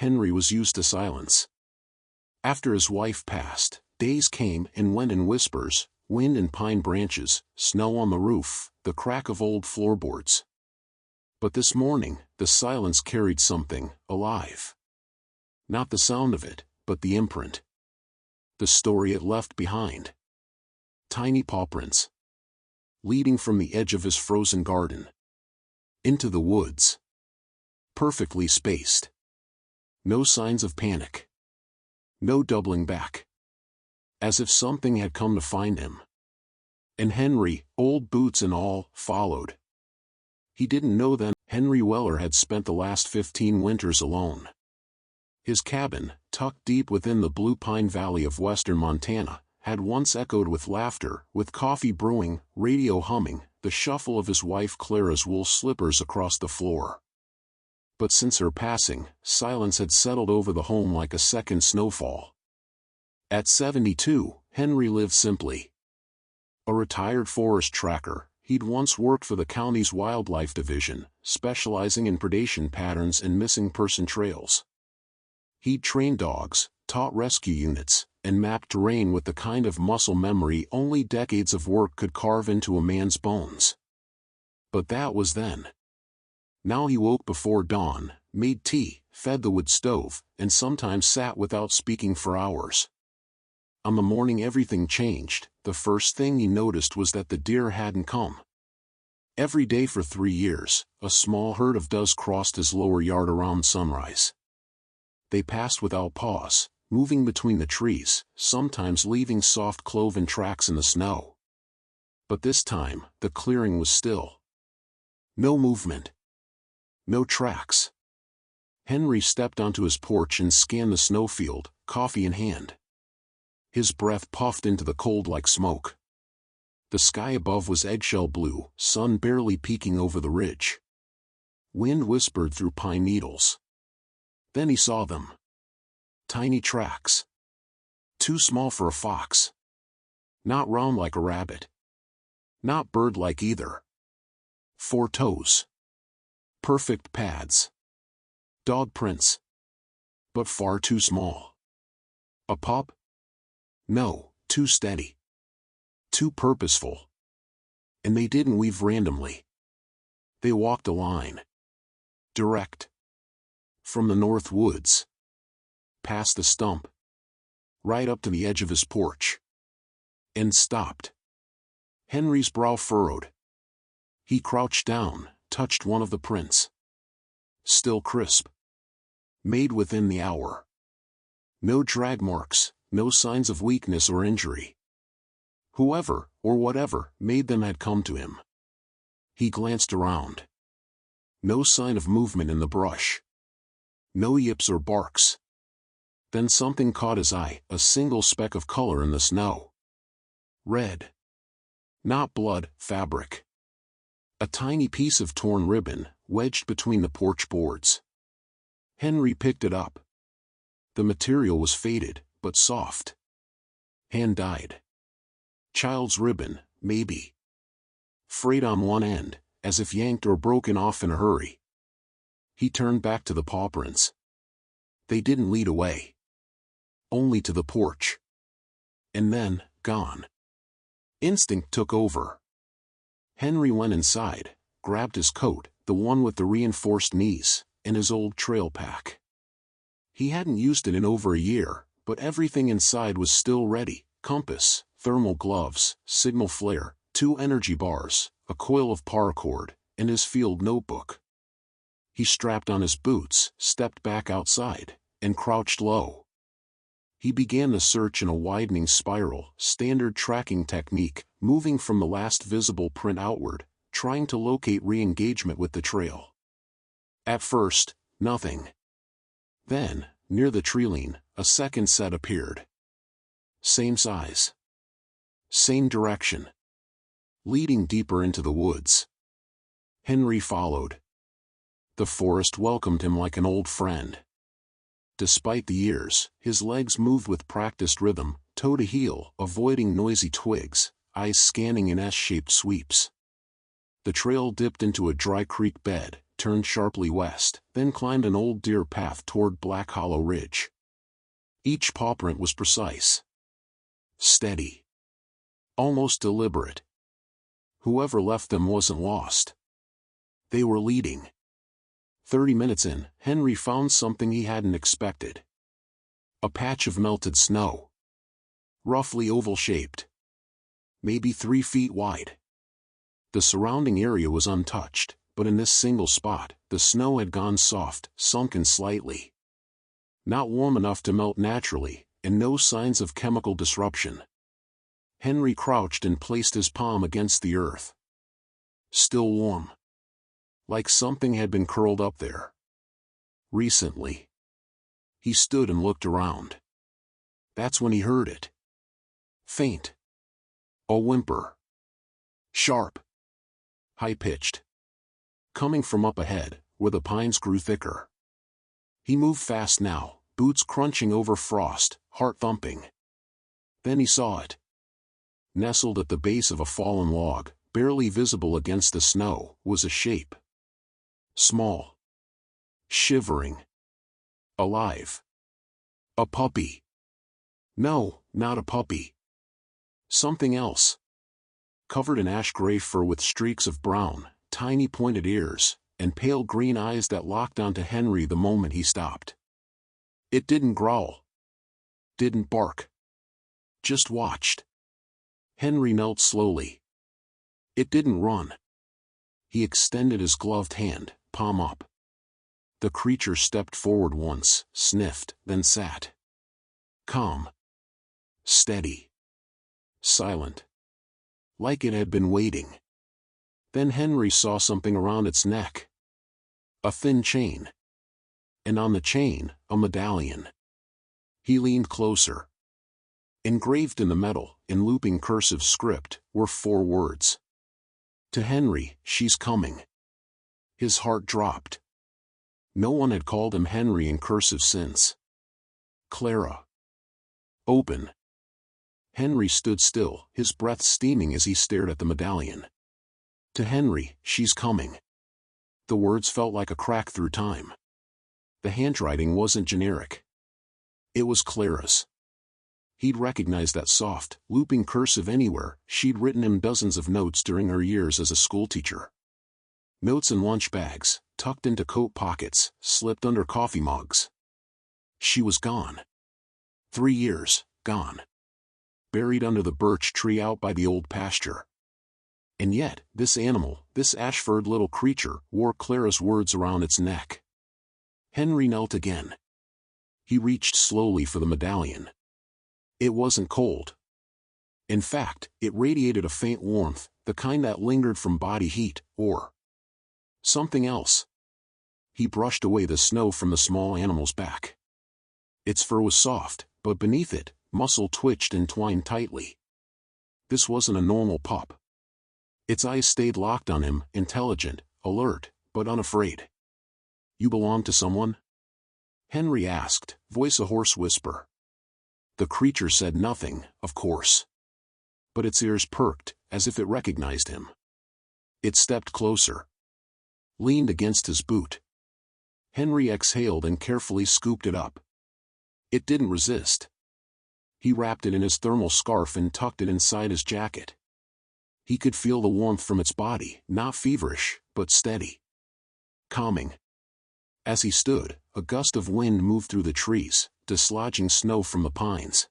Henry was used to silence. After his wife passed, days came and went in whispers, wind in pine branches, snow on the roof, the crack of old floorboards. But this morning, the silence carried something alive. Not the sound of it, but the imprint. The story it left behind. Tiny pawprints. Leading from the edge of his frozen garden into the woods. Perfectly spaced. No signs of panic. No doubling back. As if something had come to find him. And Henry, old boots and all, followed. He didn't know then, Henry Weller had spent the last 15 winters alone. His cabin, tucked deep within the blue pine valley of western Montana, had once echoed with laughter, with coffee brewing, radio humming, the shuffle of his wife Clara's wool slippers across the floor. But since her passing, silence had settled over the home like a second snowfall. At 72, Henry lived simply. A retired forest tracker, he'd once worked for the county's wildlife division, specializing in predation patterns and missing person trails. He'd trained dogs, taught rescue units, and mapped terrain with the kind of muscle memory only decades of work could carve into a man's bones. But that was then. Now he woke before dawn, made tea, fed the wood stove, and sometimes sat without speaking for hours. On the morning everything changed, the first thing he noticed was that the deer hadn't come. Every day for 3 years, a small herd of does crossed his lower yard around sunrise. They passed without pause, moving between the trees, sometimes leaving soft cloven tracks in the snow. But this time, the clearing was still. No movement. No tracks. Henry stepped onto his porch and scanned the snowfield, coffee in hand. His breath puffed into the cold like smoke. The sky above was eggshell blue, sun barely peeking over the ridge. Wind whispered through pine needles. Then he saw them. Tiny tracks. Too small for a fox. Not round like a rabbit. Not bird-like either. 4 toes. Perfect pads. Dog prints. But far too small. A pup? No, too steady. Too purposeful. And they didn't weave randomly. They walked a line. Direct. From the north woods. Past the stump. Right up to the edge of his porch. And stopped. Henry's brow furrowed. He crouched down, touched one of the prints. Still crisp. Made within the hour. No drag marks, no signs of weakness or injury. Whoever, or whatever, made them had come to him. He glanced around. No sign of movement in the brush. No yips or barks. Then something caught his eye, a single speck of color in the snow. Red. Not blood, fabric. A tiny piece of torn ribbon, wedged between the porch boards. Henry picked it up. The material was faded, but soft. Hand-dyed. Child's ribbon, maybe. Frayed on one end, as if yanked or broken off in a hurry. He turned back to the pawprints. They didn't lead away. Only to the porch. And then, gone. Instinct took over. Henry went inside, grabbed his coat, the one with the reinforced knees, and his old trail pack. He hadn't used it in over a year, but everything inside was still ready: compass, thermal gloves, signal flare, 2 energy bars, a coil of paracord, and his field notebook. He strapped on his boots, stepped back outside, and crouched low. He began the search in a widening spiral, standard tracking technique, moving from the last visible print outward, trying to locate re-engagement with the trail. At first, nothing. Then, near the tree-line, a second set appeared. Same size. Same direction. Leading deeper into the woods. Henry followed. The forest welcomed him like an old friend. Despite the years, his legs moved with practiced rhythm, toe to heel, avoiding noisy twigs, eyes scanning in S-shaped sweeps. The trail dipped into a dry creek bed, turned sharply west, then climbed an old deer path toward Black Hollow Ridge. Each pawprint was precise, steady, almost deliberate. Whoever left them wasn't lost. They were leading. 30 minutes in, Henry found something he hadn't expected. A patch of melted snow. Roughly oval-shaped. Maybe 3 feet wide. The surrounding area was untouched, but in this single spot, the snow had gone soft, sunken slightly. Not warm enough to melt naturally, and no signs of chemical disruption. Henry crouched and placed his palm against the earth. Still warm. Like something had been curled up there. Recently. He stood and looked around. That's when he heard it. Faint. A whimper. Sharp. High-pitched. Coming from up ahead, where the pines grew thicker. He moved fast now, boots crunching over frost, heart thumping. Then he saw it. Nestled at the base of a fallen log, barely visible against the snow, was a shape. Small. Shivering. Alive. A puppy. No, not a puppy. Something else. Covered in ash-gray fur with streaks of brown, tiny pointed ears, and pale green eyes that locked onto Henry the moment he stopped. It didn't growl. Didn't bark. Just watched. Henry knelt slowly. It didn't run. He extended his gloved hand, palm up. The creature stepped forward once, sniffed, then sat. Calm. Steady. Silent. Like it had been waiting. Then Henry saw something around its neck. A thin chain. And on the chain, a medallion. He leaned closer. Engraved in the metal, in looping cursive script, were 4 words. To Henry, she's coming. His heart dropped. No one had called him Henry in cursive since. Clara. Open. Henry stood still, his breath steaming as he stared at the medallion. To Henry, she's coming. The words felt like a crack through time. The handwriting wasn't generic. It was Clara's. He'd recognized that soft, looping cursive anywhere. She'd written him dozens of notes during her years as a schoolteacher. Notes in lunch bags, tucked into coat pockets, slipped under coffee mugs. She was gone. 3 years, gone. Buried under the birch tree out by the old pasture. And yet, this animal, this ash-furred little creature, wore Clara's words around its neck. Henry knelt again. He reached slowly for the medallion. It wasn't cold. In fact, it radiated a faint warmth, the kind that lingered from body heat, or something else. He brushed away the snow from the small animal's back. Its fur was soft, but beneath it, muscle twitched and twined tightly. This wasn't a normal pup. Its eyes stayed locked on him, intelligent, alert, but unafraid. You belong to someone? Henry asked, voice a hoarse whisper. The creature said nothing, of course. But its ears perked, as if it recognized him. It stepped closer. Leaned against his boot. Henry exhaled and carefully scooped it up. It didn't resist. He wrapped it in his thermal scarf and tucked it inside his jacket. He could feel the warmth from its body, not feverish, but steady. Calming. As he stood, a gust of wind moved through the trees, dislodging snow from the pines.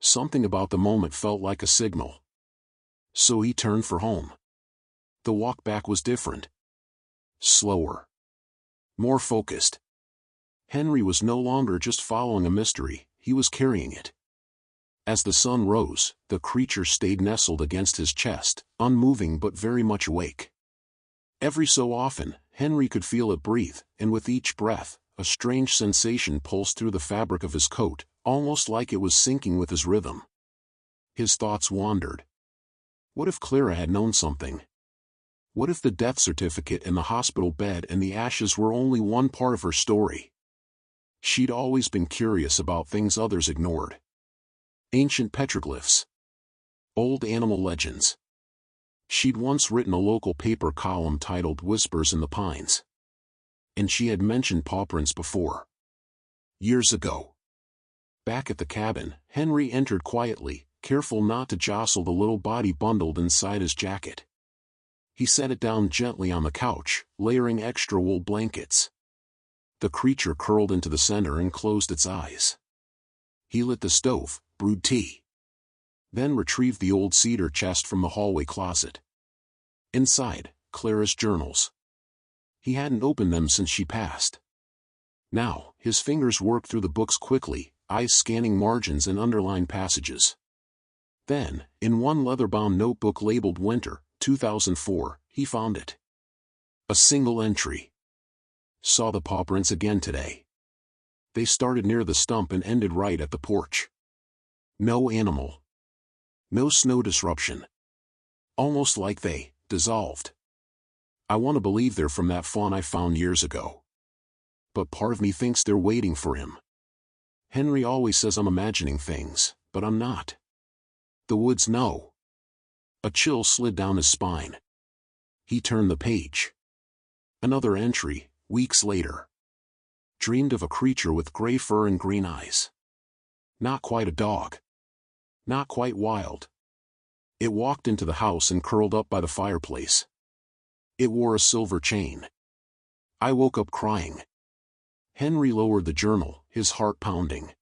Something about the moment felt like a signal. So he turned for home. The walk back was different. Slower. More focused. Henry was no longer just following a mystery, he was carrying it. As the sun rose, the creature stayed nestled against his chest, unmoving but very much awake. Every so often, Henry could feel it breathe, and with each breath, a strange sensation pulsed through the fabric of his coat, almost like it was syncing with his rhythm. His thoughts wandered. What if Clara had known something? What if the death certificate and the hospital bed and the ashes were only one part of her story? She'd always been curious about things others ignored. Ancient petroglyphs. Old animal legends. She'd once written a local paper column titled Whispers in the Pines. And she had mentioned Pawprints before. Years ago. Back at the cabin, Henry entered quietly, careful not to jostle the little body bundled inside his jacket. He set it down gently on the couch, layering extra wool blankets. The creature curled into the center and closed its eyes. He lit the stove, brewed tea. Then retrieved the old cedar chest from the hallway closet. Inside, Clara's journals. He hadn't opened them since she passed. Now, his fingers worked through the books quickly, eyes scanning margins and underlined passages. Then, in one leather-bound notebook labeled Winter, 2004, he found it. A single entry. Saw the pawprints again today. They started near the stump and ended right at the porch. No animal. No snow disruption. Almost like they dissolved. I want to believe they're from that fawn I found years ago. But part of me thinks they're waiting for him. Henry always says I'm imagining things, but I'm not. The woods know. A chill slid down his spine. He turned the page. Another entry, weeks later. Dreamed of a creature with gray fur and green eyes. Not quite a dog. Not quite wild. It walked into the house and curled up by the fireplace. It wore a silver chain. I woke up crying. Henry lowered the journal, his heart pounding.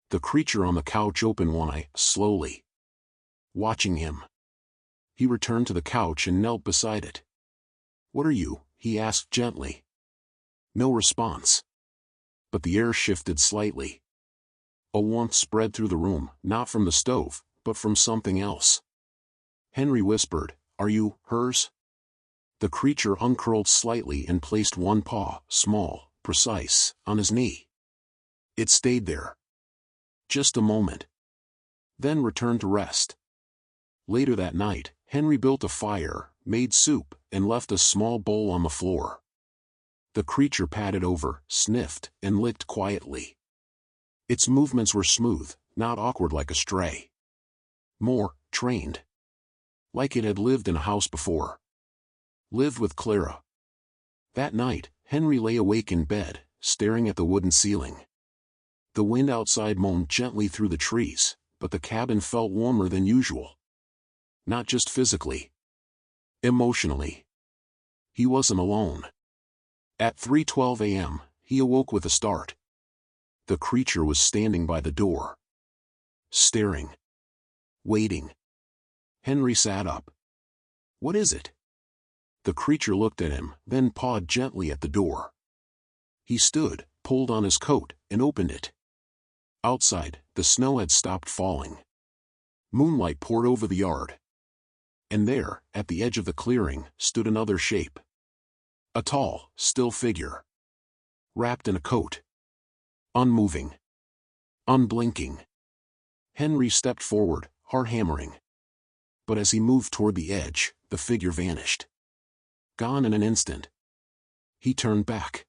The creature on the couch opened one eye, slowly. Watching him. He returned to the couch and knelt beside it. "What are you?" he asked gently. No response. But the air shifted slightly. A warmth spread through the room, not from the stove, but from something else. Henry whispered, "Are you hers?" The creature uncurled slightly and placed one paw, small, precise, on his knee. It stayed there. Just a moment. Then returned to rest. Later that night, Henry built a fire, made soup, and left a small bowl on the floor. The creature padded over, sniffed, and licked quietly. Its movements were smooth, not awkward like a stray. More, trained. Like it had lived in a house before. Lived with Clara. That night, Henry lay awake in bed, staring at the wooden ceiling. The wind outside moaned gently through the trees, but the cabin felt warmer than usual. Not just physically. Emotionally. He wasn't alone. At 3:12 a.m., he awoke with a start. The creature was standing by the door. Staring. Waiting. Henry sat up. "What is it?" The creature looked at him, then pawed gently at the door. He stood, pulled on his coat, and opened it. Outside, the snow had stopped falling. Moonlight poured over the yard. And there, at the edge of the clearing, stood another shape. A tall, still figure. Wrapped in a coat. Unmoving. Unblinking. Henry stepped forward, heart hammering. But as he moved toward the edge, the figure vanished. Gone in an instant. He turned back.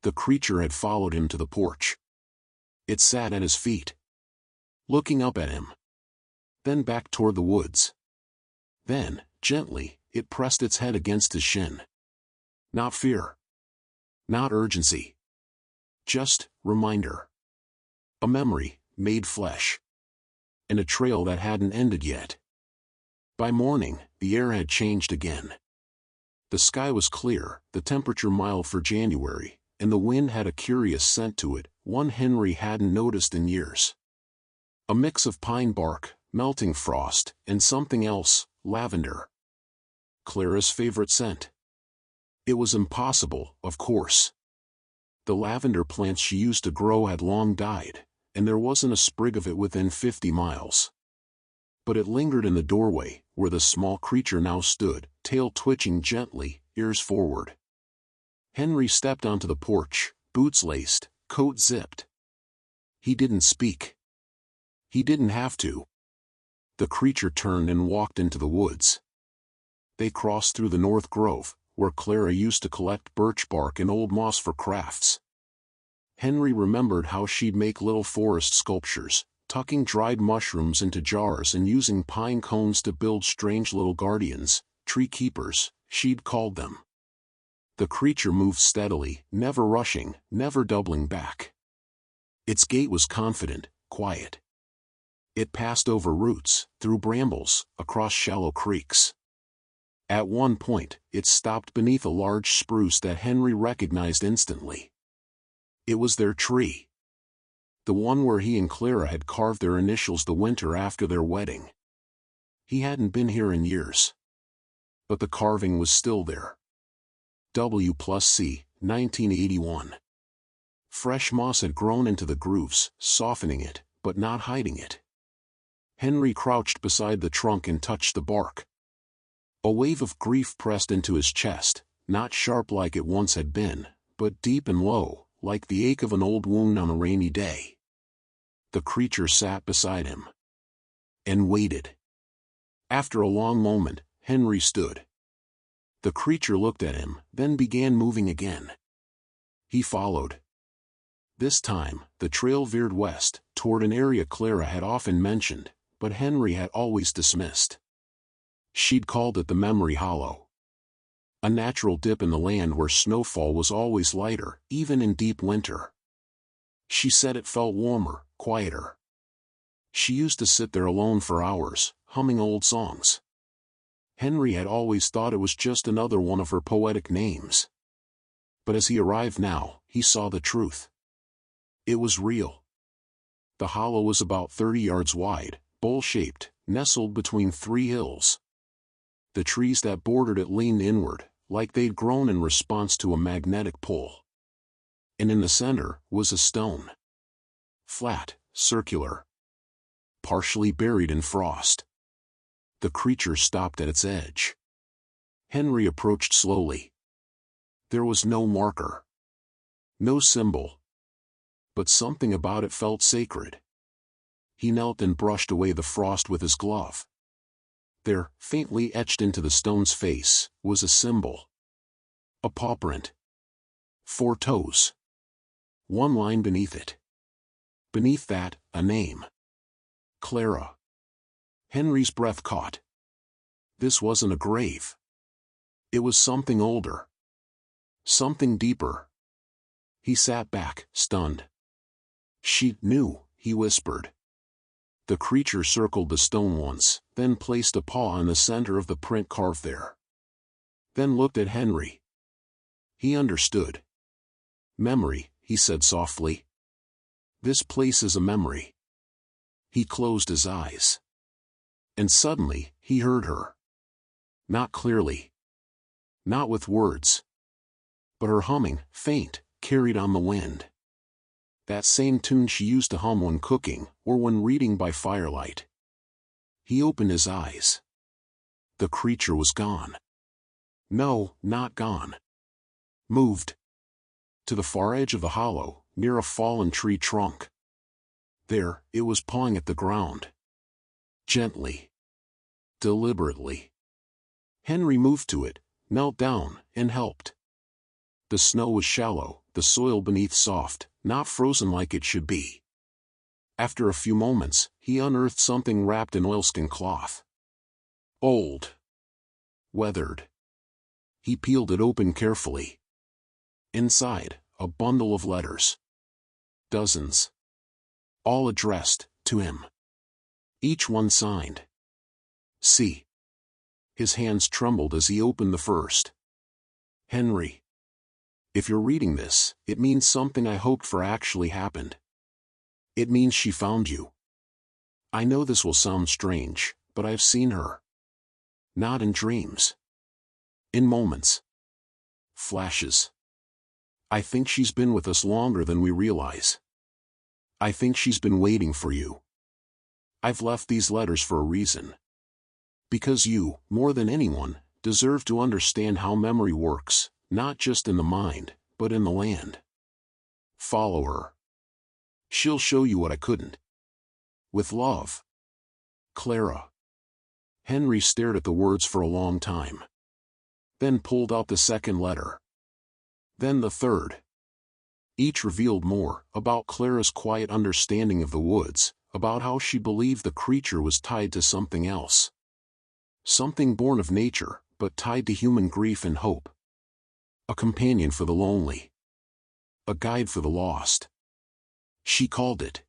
The creature had followed him to the porch. It sat at his feet. Looking up at him. Then back toward the woods. Then, gently, it pressed its head against his shin. Not fear. Not urgency. Just reminder. A memory, made flesh. And a trail that hadn't ended yet. By morning, the air had changed again. The sky was clear, the temperature mild for January, and the wind had a curious scent to it, one Henry hadn't noticed in years. A mix of pine bark, melting frost, and something else, lavender. Clara's favorite scent. It was impossible, of course. The lavender plants she used to grow had long died, and there wasn't a sprig of it within 50 miles. But it lingered in the doorway, where the small creature now stood, tail twitching gently, ears forward. Henry stepped onto the porch, boots laced, coat zipped. He didn't speak. He didn't have to. The creature turned and walked into the woods. They crossed through the North Grove, where Clara used to collect birch bark and old moss for crafts. Henry remembered how she'd make little forest sculptures, tucking dried mushrooms into jars and using pine cones to build strange little guardians, tree keepers, she'd called them. The creature moved steadily, never rushing, never doubling back. Its gait was confident, quiet. It passed over roots, through brambles, across shallow creeks. At one point, it stopped beneath a large spruce that Henry recognized instantly. It was their tree. The one where he and Clara had carved their initials the winter after their wedding. He hadn't been here in years. But the carving was still there. W+C, 1981. Fresh moss had grown into the grooves, softening it, but not hiding it. Henry crouched beside the trunk and touched the bark. A wave of grief pressed into his chest, not sharp like it once had been, but deep and low, like the ache of an old wound on a rainy day. The creature sat beside him. And waited. After a long moment, Henry stood. The creature looked at him, then began moving again. He followed. This time, the trail veered west, toward an area Clara had often mentioned, but Henry had always dismissed. She'd called it the Memory Hollow. A natural dip in the land where snowfall was always lighter, even in deep winter. She said it felt warmer, quieter. She used to sit there alone for hours, humming old songs. Henry had always thought it was just another one of her poetic names. But as he arrived now, he saw the truth. It was real. The hollow was about 30 yards wide, bowl-shaped, nestled between 3 hills. The trees that bordered it leaned inward, like they'd grown in response to a magnetic pull. And in the center was a stone. Flat, circular. Partially buried in frost. The creature stopped at its edge. Henry approached slowly. There was no marker. No symbol. But something about it felt sacred. He knelt and brushed away the frost with his glove. There, faintly etched into the stone's face, was a symbol. A paw print. 4 toes. 1 line beneath it. Beneath that, a name. Clara. Henry's breath caught. This wasn't a grave. It was something older. Something deeper. He sat back, stunned. She knew, he whispered. The creature circled the stone once, then placed a paw in the center of the print carved there. Then looked at Henry. He understood. Memory, he said softly. This place is a memory. He closed his eyes. And suddenly, he heard her. Not clearly. Not with words. But her humming, faint, carried on the wind. That same tune she used to hum when cooking, or when reading by firelight. He opened his eyes. The creature was gone. No, not gone. Moved. To the far edge of the hollow, near a fallen tree trunk. There, it was pawing at the ground. Gently. Deliberately. Henry moved to it, knelt down, and helped. The snow was shallow, the soil beneath soft, not frozen like it should be. After a few moments, he unearthed something wrapped in oilskin cloth. Old. Weathered. He peeled it open carefully. Inside, a bundle of letters. Dozens. All addressed, to him. Each one signed. C. His hands trembled as he opened the first. Henry. If you're reading this, it means something I hoped for actually happened. It means she found you. I know this will sound strange, but I've seen her. Not in dreams. In moments. Flashes. I think she's been with us longer than we realize. I think she's been waiting for you. I've left these letters for a reason. Because you, more than anyone, deserve to understand how memory works, not just in the mind, but in the land. Follow her. She'll show you what I couldn't. With love. Clara. Henry stared at the words for a long time. Then pulled out the second letter. Then the third. Each revealed more, about Clara's quiet understanding of the woods, about how she believed the creature was tied to something else. Something born of nature, but tied to human grief and hope. A companion for the lonely. A guide for the lost. She called it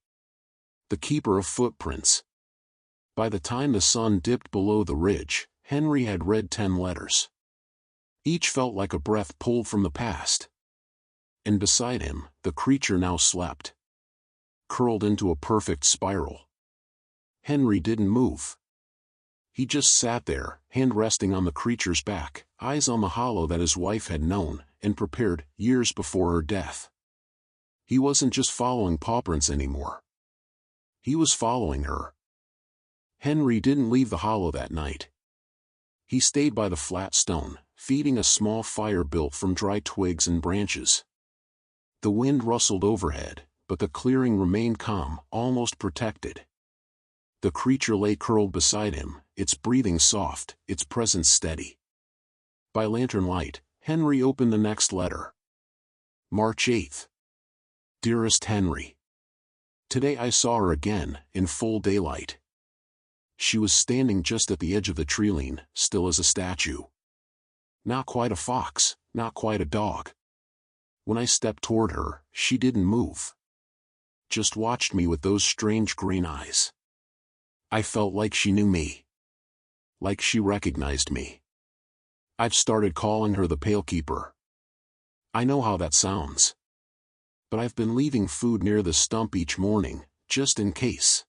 the Keeper of Footprints. By the time the sun dipped below the ridge, Henry had read 10 letters. Each felt like a breath pulled from the past. And beside him, the creature now slept, curled into a perfect spiral. Henry didn't move. He just sat there, hand resting on the creature's back, eyes on the hollow that his wife had known and prepared years before her death. He wasn't just following Pawprints anymore. He was following her. Henry didn't leave the hollow that night. He stayed by the flat stone, feeding a small fire built from dry twigs and branches. The wind rustled overhead, but the clearing remained calm, almost protected. The creature lay curled beside him, its breathing soft, its presence steady. By lantern light, Henry opened the next letter. March 8th. Dearest Henry. Today I saw her again, in full daylight. She was standing just at the edge of the treeline, still as a statue. Not quite a fox, not quite a dog. When I stepped toward her, she didn't move. Just watched me with those strange green eyes. I felt like she knew me. Like she recognized me. I've started calling her the Pale Keeper. I know how that sounds. But I've been leaving food near the stump each morning, just in case.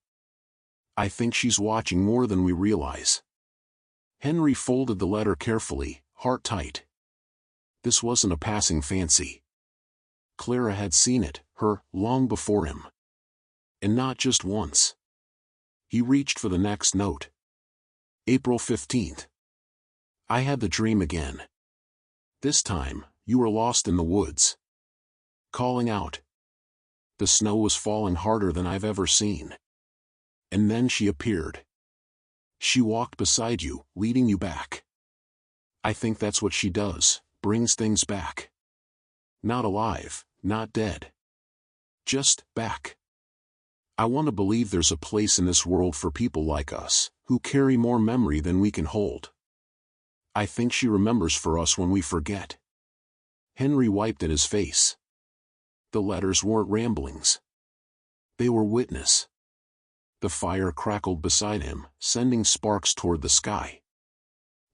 I think she's watching more than we realize. Henry folded the letter carefully, heart tight. This wasn't a passing fancy. Clara had seen it, her, long before him. And not just once. He reached for the next note. April 15th. I had the dream again. This time, you were lost in the woods. Calling out. The snow was falling harder than I've ever seen. And then she appeared. She walked beside you, leading you back. I think that's what she does, brings things back. Not alive, not dead. Just back. I want to believe there's a place in this world for people like us, who carry more memory than we can hold. I think she remembers for us when we forget. Henry wiped at his face. The letters weren't ramblings. They were witness. The fire crackled beside him, sending sparks toward the sky.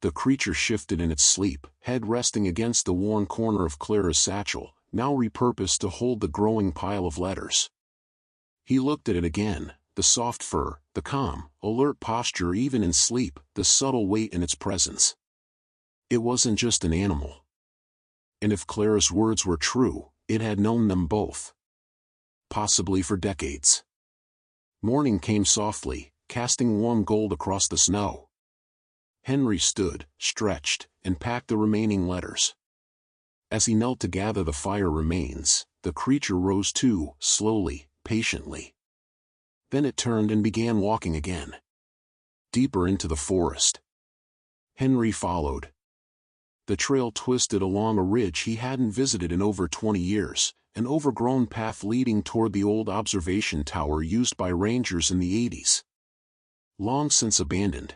The creature shifted in its sleep, head resting against the worn corner of Clara's satchel, now repurposed to hold the growing pile of letters. He looked at it again, the soft fur, the calm, alert posture even in sleep, the subtle weight in its presence. It wasn't just an animal. And if Clara's words were true, it had known them both. Possibly for decades. Morning came softly, casting warm gold across the snow. Henry stood, stretched, and packed the remaining letters. As he knelt to gather the fire remains, the creature rose too, slowly, patiently. Then it turned and began walking again. Deeper into the forest. Henry followed. The trail twisted along a ridge he hadn't visited in over 20 years, an overgrown path leading toward the old observation tower used by rangers in the 80s. Long since abandoned.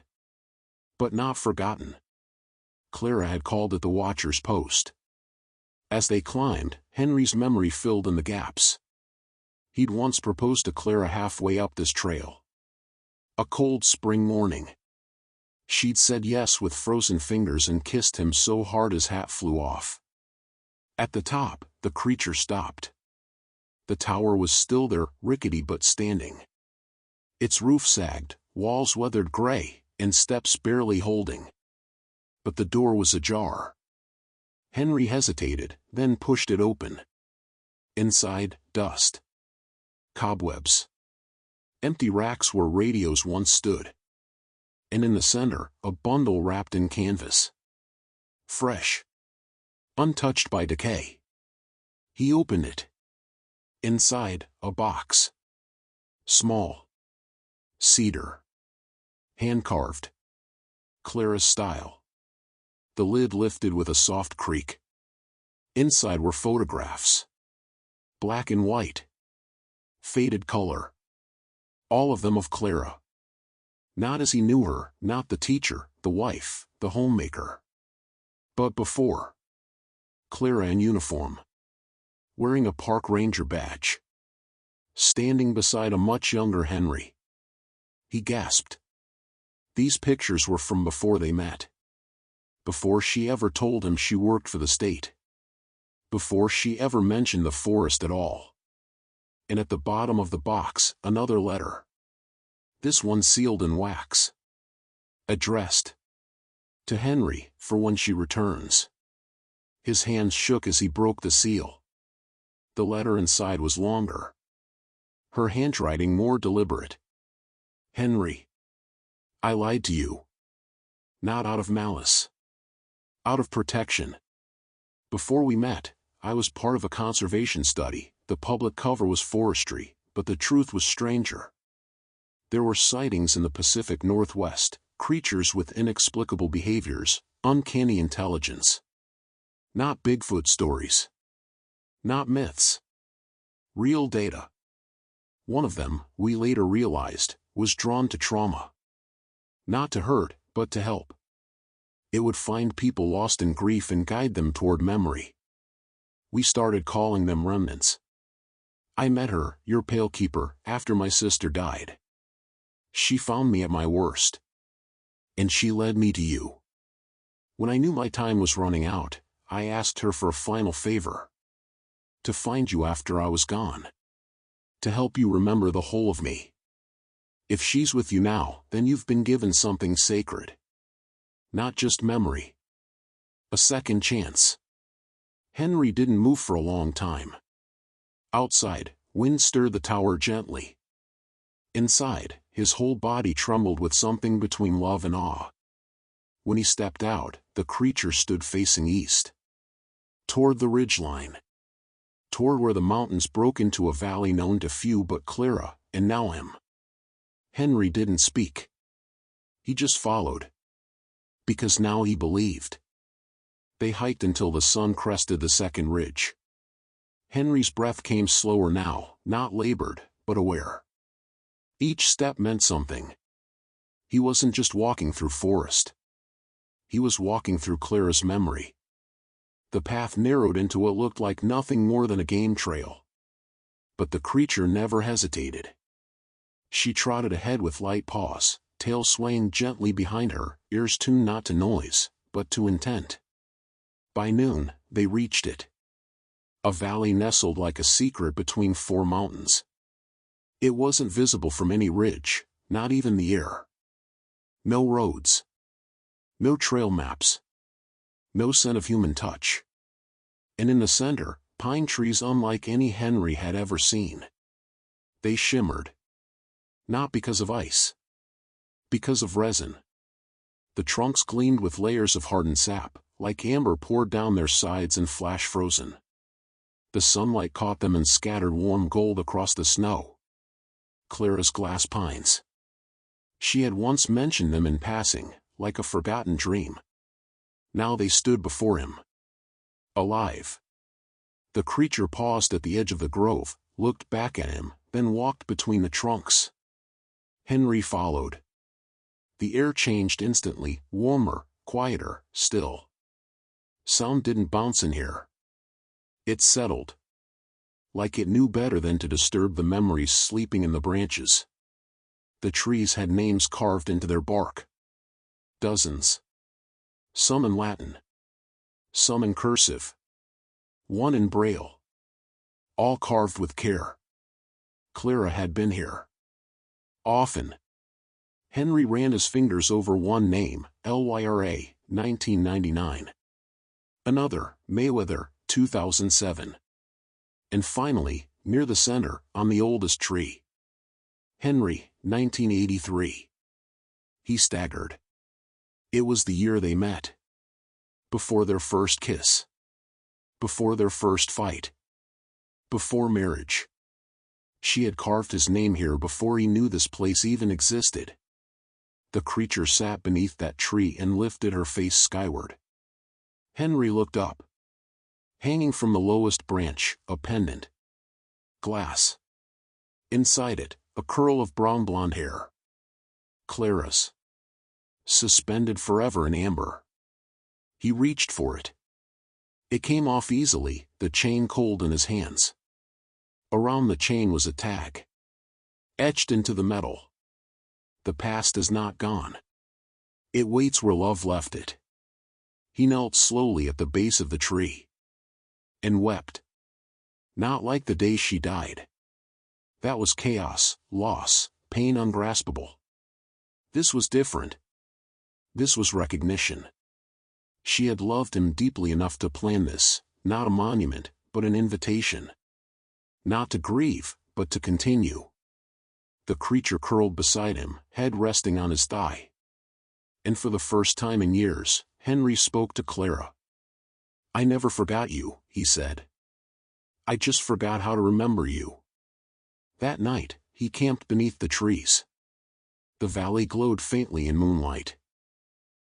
But not forgotten. Clara had called it the Watcher's Post. As they climbed, Henry's memory filled in the gaps. He'd once proposed to Clara halfway up this trail. A cold spring morning. She'd said yes with frozen fingers and kissed him so hard his hat flew off. At the top, the creature stopped. The tower was still there, rickety but standing. Its roof sagged, walls weathered gray, and steps barely holding. But the door was ajar. Henry hesitated, then pushed it open. Inside, dust. Cobwebs. Empty racks where radios once stood. And in the center, a bundle wrapped in canvas. Fresh. Untouched by decay. He opened it. Inside, a box. Small. Cedar. Hand-carved. Clara's style. The lid lifted with a soft creak. Inside were photographs. Black and white. Faded color. All of them of Clara. Not as he knew her, not the teacher, the wife, the homemaker. But before. Clara in uniform. Wearing a park ranger badge. Standing beside a much younger Henry. He gasped. These pictures were from before they met. Before she ever told him she worked for the state. Before she ever mentioned the forest at all. And at the bottom of the box, another letter. This one sealed in wax. Addressed. To Henry, for when she returns. His hands shook as he broke the seal. The letter inside was longer. Her handwriting more deliberate. Henry. I lied to you. Not out of malice. Out of protection. Before we met, I was part of a conservation study. The public cover was forestry, but the truth was stranger. There were sightings in the Pacific Northwest, creatures with inexplicable behaviors, uncanny intelligence. Not Bigfoot stories. Not myths. Real data. One of them, we later realized, was drawn to trauma. Not to hurt, but to help. It would find people lost in grief and guide them toward memory. We started calling them remnants. I met her, your pale keeper, after my sister died. She found me at my worst. And she led me to you. When I knew my time was running out, I asked her for a final favor. To find you after I was gone. To help you remember the whole of me. If she's with you now, then you've been given something sacred. Not just memory. A second chance. Henry didn't move for a long time. Outside, wind stirred the tower gently. Inside, his whole body trembled with something between love and awe. When he stepped out, the creature stood facing east. Toward the ridgeline. Toward where the mountains broke into a valley known to few but Clara, and now him. Henry didn't speak. He just followed. Because now he believed. They hiked until the sun crested the second ridge. Henry's breath came slower now, not labored, but aware. Each step meant something. He wasn't just walking through forest. He was walking through Clara's memory. The path narrowed into what looked like nothing more than a game trail. But the creature never hesitated. She trotted ahead with light paws, tail swaying gently behind her, ears tuned not to noise, but to intent. By noon, they reached it. A valley nestled like a secret between four mountains. It wasn't visible from any ridge, not even the air. No roads. No trail maps. No scent of human touch. And in the center, pine trees unlike any Henry had ever seen. They shimmered. Not because of ice. Because of resin. The trunks gleamed with layers of hardened sap, like amber poured down their sides and flash frozen. The sunlight caught them and scattered warm gold across the snow. Clara's glass pines. She had once mentioned them in passing, like a forgotten dream. Now they stood before him. Alive. The creature paused at the edge of the grove, looked back at him, then walked between the trunks. Henry followed. The air changed instantly, warmer, quieter, still. Sound didn't bounce in here. It settled. Like it knew better than to disturb the memories sleeping in the branches. The trees had names carved into their bark. Dozens. Some in Latin. Some in cursive. One in Braille. All carved with care. Clara had been here. Often. Henry ran his fingers over one name, Lyra, 1999. Another, Mayweather, 2007. And finally, near the center, on the oldest tree. Henry, 1983. He staggered. It was the year they met. Before their first kiss. Before their first fight. Before marriage. She had carved his name here before he knew this place even existed. The creature sat beneath that tree and lifted her face skyward. Henry looked up. Hanging from the lowest branch, a pendant. Glass. Inside it, a curl of brown blonde hair. Clara's. Suspended forever in amber. He reached for it. It came off easily, the chain cold in his hands. Around the chain was a tag. Etched into the metal. The past is not gone. It waits where love left it. He knelt slowly at the base of the tree. And wept. Not like the day she died. That was chaos, loss, pain ungraspable. This was different. This was recognition. She had loved him deeply enough to plan this, not a monument, but an invitation. Not to grieve, but to continue. The creature curled beside him, head resting on his thigh. And for the first time in years, Henry spoke to Clara. "I never forgot you," he said. "I just forgot how to remember you." That night, he camped beneath the trees. The valley glowed faintly in moonlight.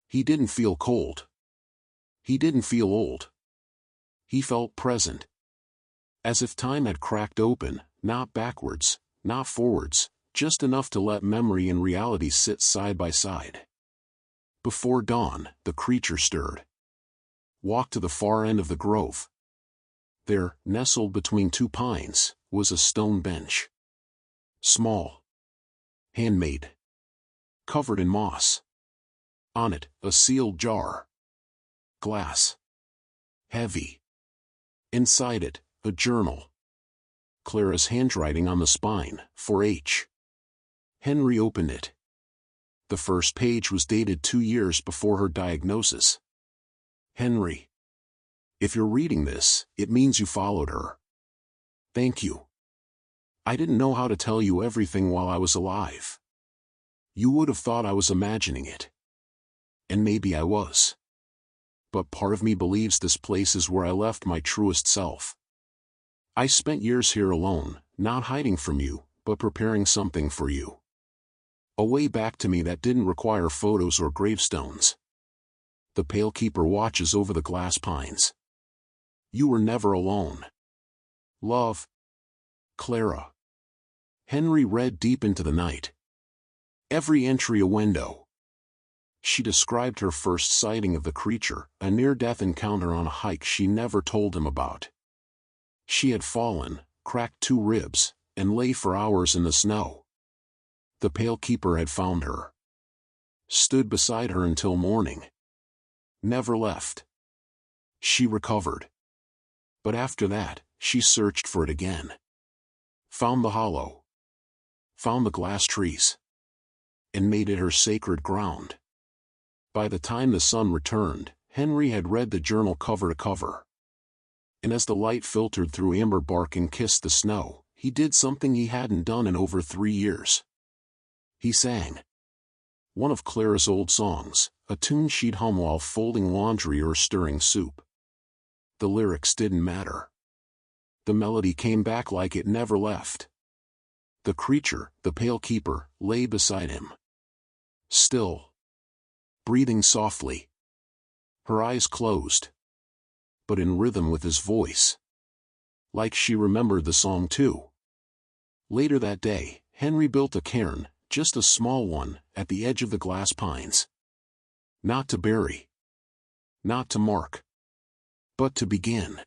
He didn't feel cold. He didn't feel old. He felt present. As if time had cracked open, not backwards, not forwards, just enough to let memory and reality sit side by side. Before dawn, the creature stirred. Walked to the far end of the grove. There, nestled between two pines, was a stone bench. Small. Handmade. Covered in moss. On it, a sealed jar. Glass. Heavy. Inside it, a journal. Clara's handwriting on the spine, for H. Henry opened it. The first page was dated 2 years before her diagnosis. "Henry. If you're reading this, it means you followed her. Thank you. I didn't know how to tell you everything while I was alive. You would have thought I was imagining it. And maybe I was. But part of me believes this place is where I left my truest self. I spent years here alone, not hiding from you, but preparing something for you. A way back to me that didn't require photos or gravestones. The Pale Keeper watches over the glass pines. You were never alone. Love. Clara." Henry read deep into the night. Every entry a window. She described her first sighting of the creature, a near-death encounter on a hike she never told him about. She had fallen, cracked 2 ribs, and lay for hours in the snow. The Pale Keeper had found her. Stood beside her until morning. Never left. She recovered. But after that, she searched for it again. Found the hollow. Found the glass trees. And made it her sacred ground. By the time the sun returned, Henry had read the journal cover to cover. And as the light filtered through amber bark and kissed the snow, he did something he hadn't done in over 3 years. He sang. One of Clara's old songs, a tune she'd hum while folding laundry or stirring soup. The lyrics didn't matter. The melody came back like it never left. The creature, the Pale Keeper, lay beside him. Still. Breathing softly. Her eyes closed. But in rhythm with his voice. Like she remembered the song too. Later that day, Henry built a cairn, just a small one, at the edge of the glass pines. Not to bury. Not to mark. But to begin.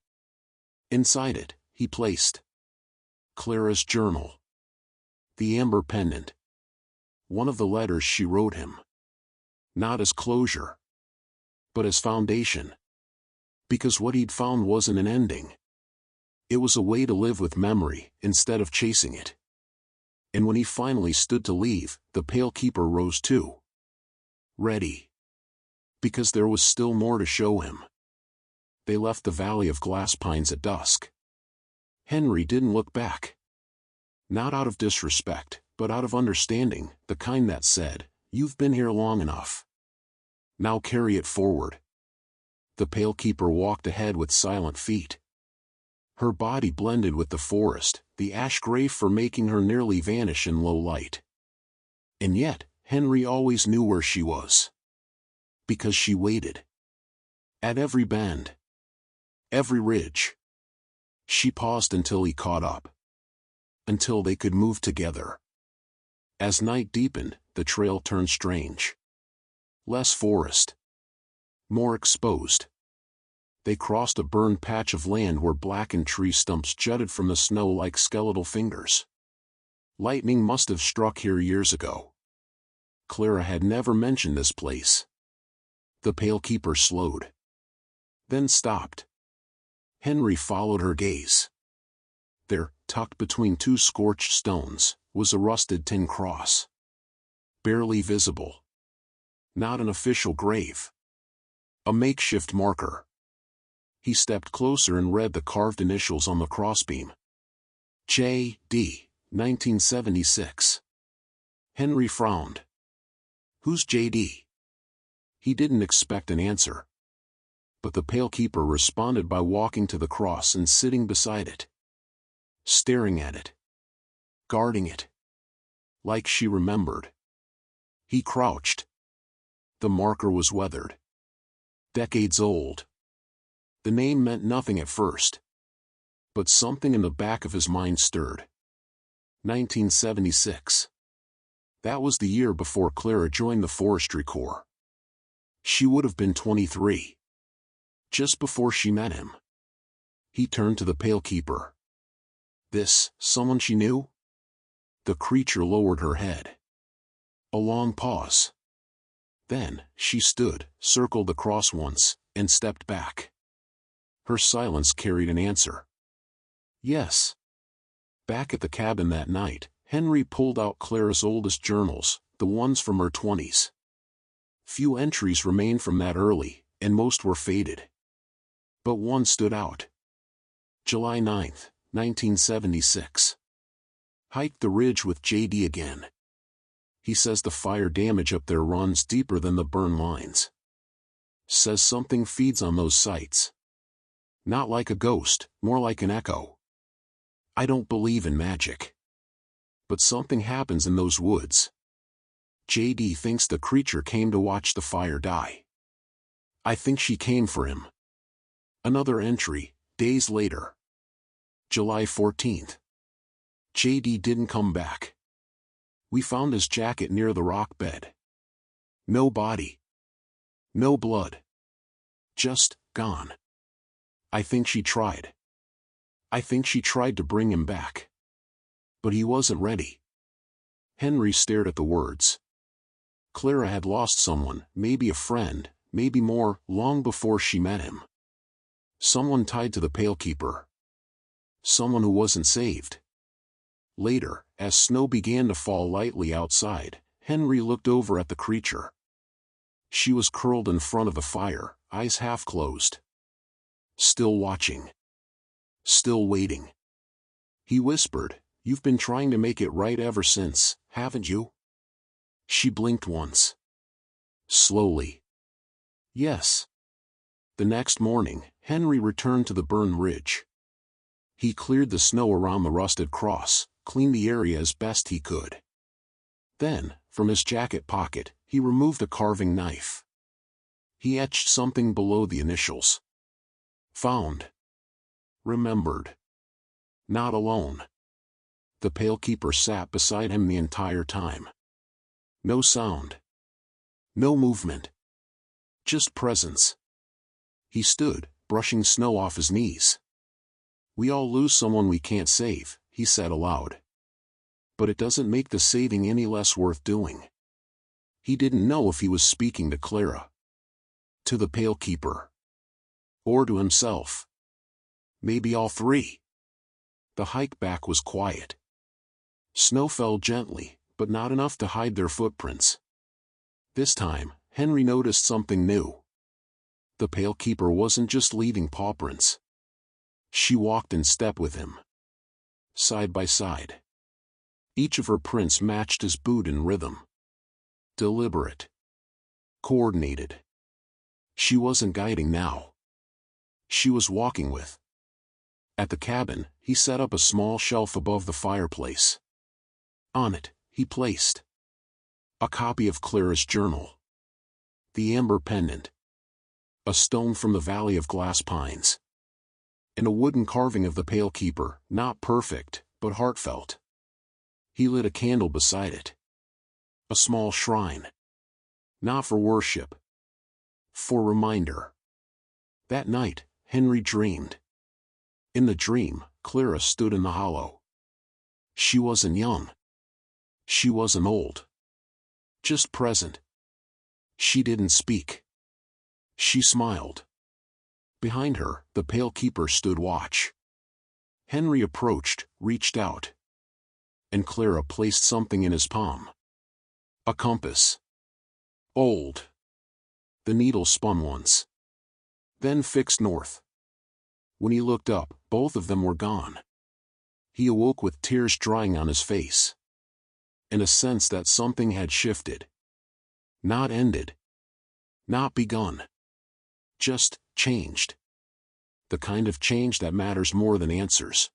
Inside it, he placed Clara's journal. The amber pendant. One of the letters she wrote him. Not as closure. But as foundation. Because what he'd found wasn't an ending. It was a way to live with memory, instead of chasing it. And when he finally stood to leave, the Pale Keeper rose too. Ready. Because there was still more to show him. They left the valley of glass pines at dusk. Henry didn't look back. Not out of disrespect, but out of understanding, the kind that said, "You've been here long enough. Now carry it forward." The Pale Keeper walked ahead with silent feet. Her body blended with the forest, the ash gray fur making her nearly vanish in low light. And yet, Henry always knew where she was. Because she waited. At every bend. Every ridge. She paused until he caught up. Until they could move together. As night deepened, the trail turned strange. Less forest. More exposed. They crossed a burned patch of land where blackened tree stumps jutted from the snow like skeletal fingers. Lightning must have struck here years ago. Clara had never mentioned this place. The Pale Keeper slowed. Then stopped. Henry followed her gaze. There, tucked between two scorched stones, was a rusted tin cross. Barely visible. Not an official grave. A makeshift marker. He stepped closer and read the carved initials on the crossbeam. J.D., 1976. Henry frowned. Who's J.D.? He didn't expect an answer. But the Pale Keeper responded by walking to the cross and sitting beside it. Staring at it. Guarding it. Like she remembered. He crouched. The marker was weathered. Decades old. The name meant nothing at first. But something in the back of his mind stirred. 1976. That was the year before Clara joined the Forestry Corps. She would have been 23. Just before she met him. He turned to the Pale Keeper. This, someone she knew? The creature lowered her head. A long pause. Then, she stood, circled the cross once, and stepped back. Her silence carried an answer. Yes. Back at the cabin that night, Henry pulled out Clara's oldest journals, the ones from her 20s. Few entries remained from that early, and most were faded. But one stood out. July 9, 1976. Hiked the ridge with J.D. again. He says the fire damage up there runs deeper than the burn lines. Says something feeds on those sites. Not like a ghost, more like an echo. I don't believe in magic. But something happens in those woods. J.D. thinks the creature came to watch the fire die. I think she came for him. Another entry, days later. July 14th. J.D. didn't come back. We found his jacket near the rock bed. No body. No blood. Just, gone. I think she tried. I think she tried to bring him back. But he wasn't ready. Henry stared at the words. Clara had lost someone, maybe a friend, maybe more, long before she met him. Someone tied to the Pale Keeper. Someone who wasn't saved. Later, as snow began to fall lightly outside, Henry looked over at the creature. She was curled in front of the fire, eyes half closed. Still watching. Still waiting. He whispered, "You've been trying to make it right ever since, haven't you?" She blinked once. Slowly. Yes. The next morning, Henry returned to the burn ridge. He cleared the snow around the rusted cross, cleaned the area as best he could. Then, from his jacket pocket, he removed a carving knife. He etched something below the initials. Found. Remembered. Not alone. The Pale Keeper sat beside him the entire time. No sound. No movement. Just presence. He stood, brushing snow off his knees. We all lose someone we can't save, he said aloud. But it doesn't make the saving any less worth doing. He didn't know if he was speaking to Clara. To the Pale Keeper. Or to himself. Maybe all three. The hike back was quiet. Snow fell gently, but not enough to hide their footprints. This time, Henry noticed something new. The Pale Keeper wasn't just leaving pawprints. She walked in step with him. Side by side. Each of her prints matched his boot in rhythm. Deliberate. Coordinated. She wasn't guiding now. She was walking with. At the cabin, he set up a small shelf above the fireplace. On it, he placed a copy of Clara's journal. The amber pendant. A stone from the Valley of Glass Pines. And a wooden carving of the Pale Keeper, not perfect, but heartfelt. He lit a candle beside it. A small shrine. Not for worship. For reminder. That night, Henry dreamed. In the dream, Clara stood in the hollow. She wasn't young. She wasn't old. Just present. She didn't speak. She smiled. Behind her, the Pale Keeper stood watch. Henry approached, reached out. And Clara placed something in his palm. A compass. Old. The needle spun once. Then fixed north. When he looked up, both of them were gone. He awoke with tears drying on his face. And a sense that something had shifted. Not ended. Not begun. Just changed. The kind of change that matters more than answers.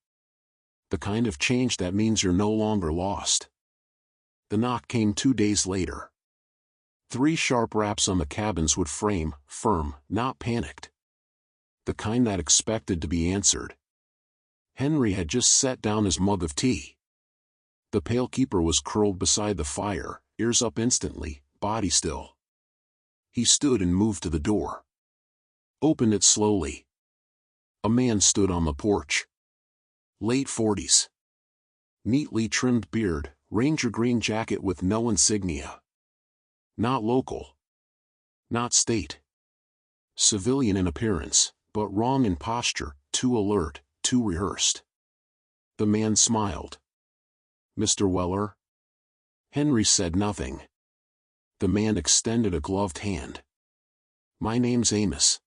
The kind of change that means you're no longer lost. The knock came 2 days later. 3 sharp raps on the cabin's wood frame, firm, not panicked. The kind that expected to be answered. Henry had just set down his mug of tea. The Pale Keeper was curled beside the fire, ears up instantly, body still. He stood and moved to the door. Opened it slowly. A man stood on the porch. Late 40s. Neatly trimmed beard, ranger green jacket with no insignia. Not local. Not state. Civilian in appearance, but wrong in posture, too alert, too rehearsed. The man smiled. "Mr. Weller?" Henry said nothing. The man extended a gloved hand. "My name's Amos.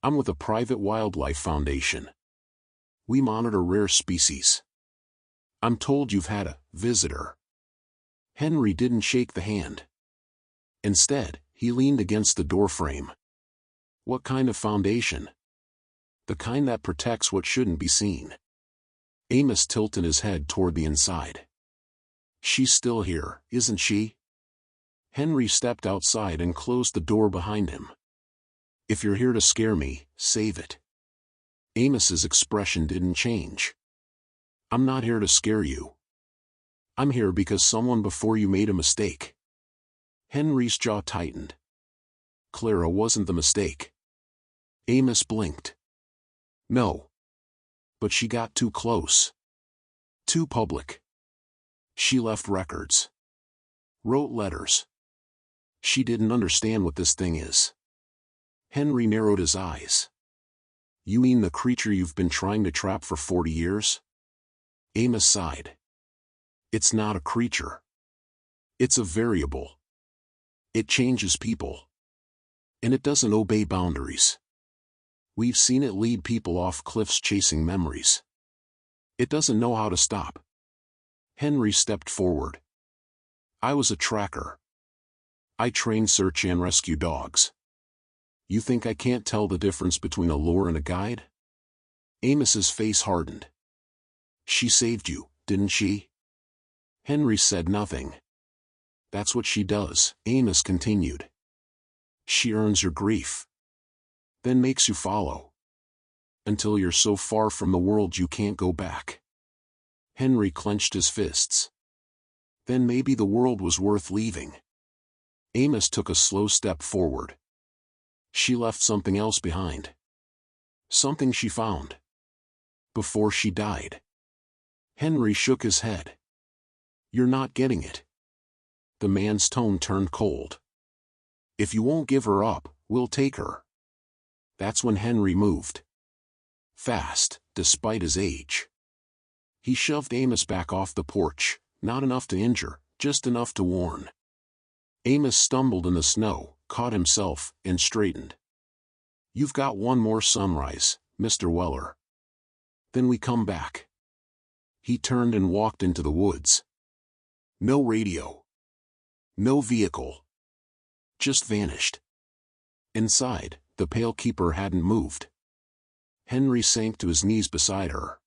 I'm with a private wildlife foundation. We monitor rare species. I'm told you've had a visitor." Henry didn't shake the hand. Instead, he leaned against the doorframe. "What kind of foundation?" "The kind that protects what shouldn't be seen." Amos tilted his head toward the inside. "She's still here, isn't she?" Henry stepped outside and closed the door behind him. "If you're here to scare me, save it." Amos's expression didn't change. "I'm not here to scare you. I'm here because someone before you made a mistake." Henry's jaw tightened. Clara wasn't the mistake. Amos blinked. "No. But she got too close. Too public. She left records. Wrote letters. She didn't understand what this thing is." Henry narrowed his eyes. "You mean the creature you've been trying to trap for 40 years? Amos sighed. "It's not a creature. It's a variable. It changes people. And it doesn't obey boundaries. We've seen it lead people off cliffs chasing memories. It doesn't know how to stop." Henry stepped forward. "I was a tracker. I trained search and rescue dogs. You think I can't tell the difference between a lure and a guide?" Amos's face hardened. "She saved you, didn't she?" Henry said nothing. "That's what she does," Amos continued. "She earns your grief. Then makes you follow. Until you're so far from the world you can't go back." Henry clenched his fists. Then maybe the world was worth leaving. Amos took a slow step forward. "She left something else behind. Something she found. Before she died." Henry shook his head. "You're not getting it." The man's tone turned cold. "If you won't give her up, we'll take her." That's when Henry moved. Fast, despite his age. He shoved Amos back off the porch, not enough to injure, just enough to warn. Amos stumbled in the snow, caught himself, and straightened. "You've got one more sunrise, Mr. Weller. Then we come back." He turned and walked into the woods. No radio. No vehicle. Just vanished. Inside, the Pale Keeper hadn't moved. Henry sank to his knees beside her.